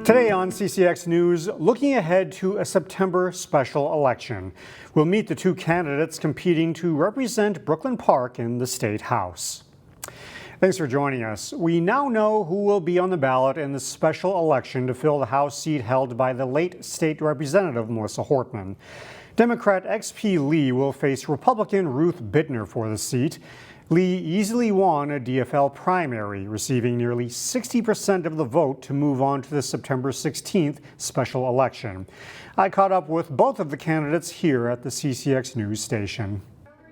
Today on CCX News, looking ahead to a September special election. We'll meet the two candidates competing to represent Brooklyn Park in the State House. Thanks for joining us. We now know who will be on the ballot in the special election to fill the House seat held by the late State Representative Melissa Hortman. Democrat XP Lee will face Republican Ruth Bittner for the seat. Lee easily won a DFL primary, receiving nearly 60% of the vote to move on to the September 16th special election. I caught up with both of the candidates here at the CCX News station.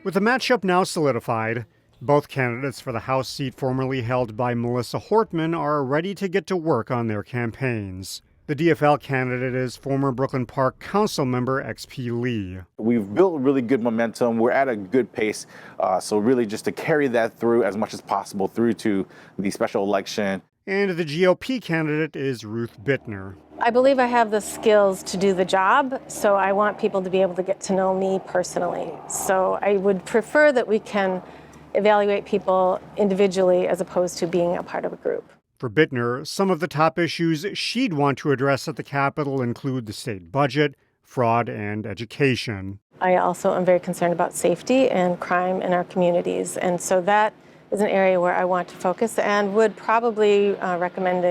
With the matchup now solidified, both candidates for the House seat formerly held by Melissa Hortman are ready to get to work on their campaigns. The DFL candidate is former Brooklyn Park Council member XP Lee. We've built really good momentum. We're at a good pace. So really just to carry that through as much as possible through to the special election. And the GOP candidate is Ruth Bittner. I believe I have the skills to do the job, so I want people to be able to get to know me personally. So I would prefer that we can evaluate people individually as opposed to being a part of a group. For Bittner, some of the top issues she'd want to address at the Capitol include the state budget, fraud, and education. I also am very concerned about safety and crime in our communities, and so that is an area where I want to focus and would probably recommend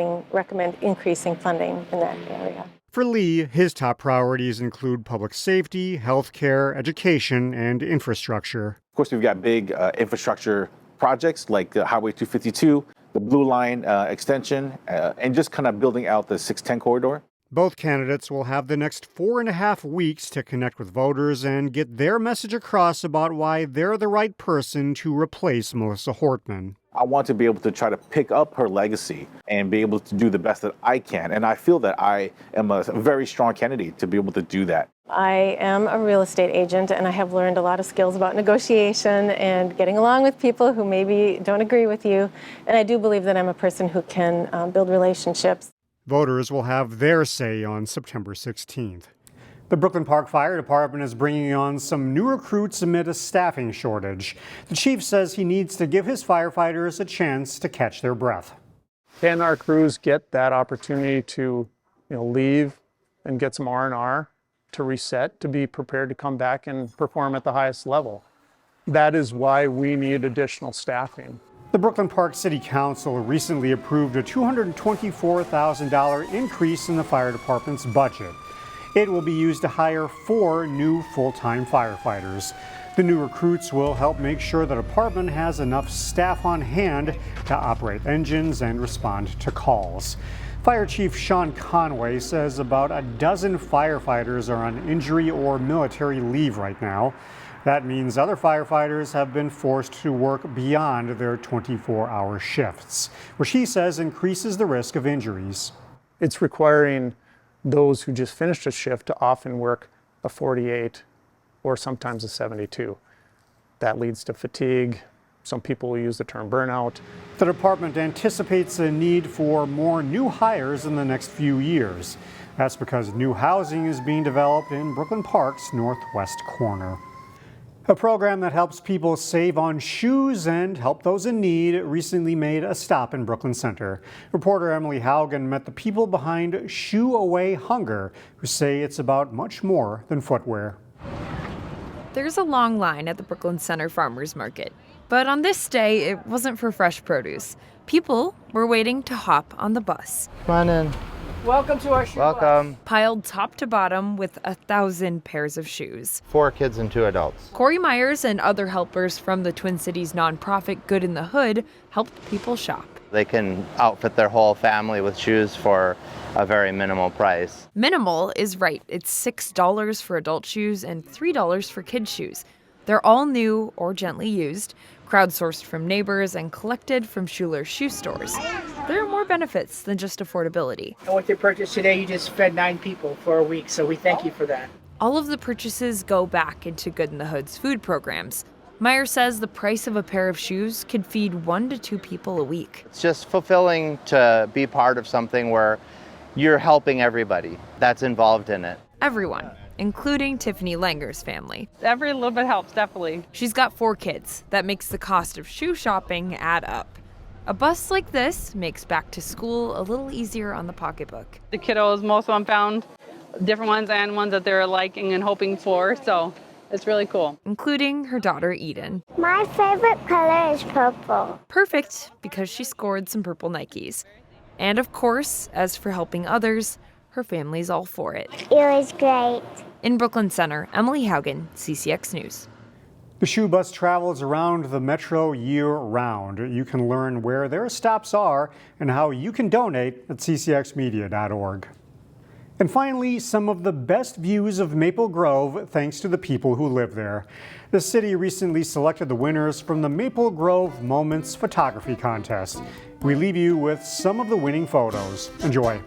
increasing funding in that area. For Lee, his top priorities include public safety, health care, education, and infrastructure. Of course, we've got big infrastructure projects like Highway 252, the Blue Line extension, and just kind of building out the 610 corridor. Both candidates will have the next 4.5 weeks to connect with voters and get their message across about why they're the right person to replace Melissa Hortman. I want to be able to try to pick up her legacy and be able to do the best that I can. And I feel that I am a very strong candidate to be able to do that. I am a real estate agent, and I have learned a lot of skills about negotiation and getting along with people who maybe don't agree with you. And I do believe that I'm a person who can build relationships. Voters will have their say on September 16th. The Brooklyn Park Fire Department is bringing on some new recruits amid a staffing shortage. The chief says he needs to give his firefighters a chance to catch their breath. Can our crews get that opportunity to, leave and get some R&R to reset, to be prepared to come back and perform at the highest level? That is why we need additional staffing. The Brooklyn Park City Council recently approved a $224,000 increase in the fire department's budget. It will be used to hire 4 new full-time firefighters. The new recruits will help make sure the department has enough staff on hand to operate engines and respond to calls. Fire Chief Sean Conway says about a dozen firefighters are on injury or military leave right now. That means other firefighters have been forced to work beyond their 24-hour shifts, which he says increases the risk of injuries. It's requiring those who just finished a shift to often work a 48 or sometimes a 72. That leads to fatigue. Some people will use the term burnout. The department anticipates a need for more new hires in the next few years. That's because new housing is being developed in Brooklyn Park's northwest corner. A program that helps people save on shoes and help those in need recently made a stop in Brooklyn Center. Reporter Emily Haugen met the people behind Shoe Away Hunger, who say it's about much more than footwear. There's a long line at the Brooklyn Center Farmers Market. But on this day, it wasn't for fresh produce. People were waiting to hop on the bus. Come on in. Welcome to our shoe Welcome. Piled top to bottom with 1,000 pairs of shoes. 4 kids and 2 adults. Corey Myers and other helpers from the Twin Cities nonprofit Good in the Hood helped people shop. They can outfit their whole family with shoes for a very minimal price. Minimal is right. It's $6 for adult shoes and $3 for kids' shoes. They're all new or gently used, crowdsourced from neighbors and collected from Schuler's shoe stores. There are more benefits than just affordability. And with your purchase today, you just fed 9 people for a week, so we thank you for that. All of the purchases go back into Good in the Hood's food programs. Meyer says the price of a pair of shoes could feed 1 to 2 people a week. It's just fulfilling to be part of something where you're helping everybody that's involved in it. Everyone, including Tiffany Langer's family. Every little bit helps, definitely. She's got 4 kids. That makes the cost of shoe shopping add up. A bus like this makes back to school a little easier on the pocketbook. The kiddos, most of them found different ones and ones that they're liking and hoping for, so it's really cool. Including her daughter Eden. My favorite color is purple. Perfect, because she scored some purple Nikes. And of course, as for helping others, her family's all for it. It was great. In Brooklyn Center, Emily Haugen, CCX News. The Shoe Bus travels around the metro year-round. You can learn where their stops are and how you can donate at ccxmedia.org. And finally, some of the best views of Maple Grove thanks to the people who live there. The city recently selected the winners from the Maple Grove Moments Photography Contest. We leave you with some of the winning photos. Enjoy.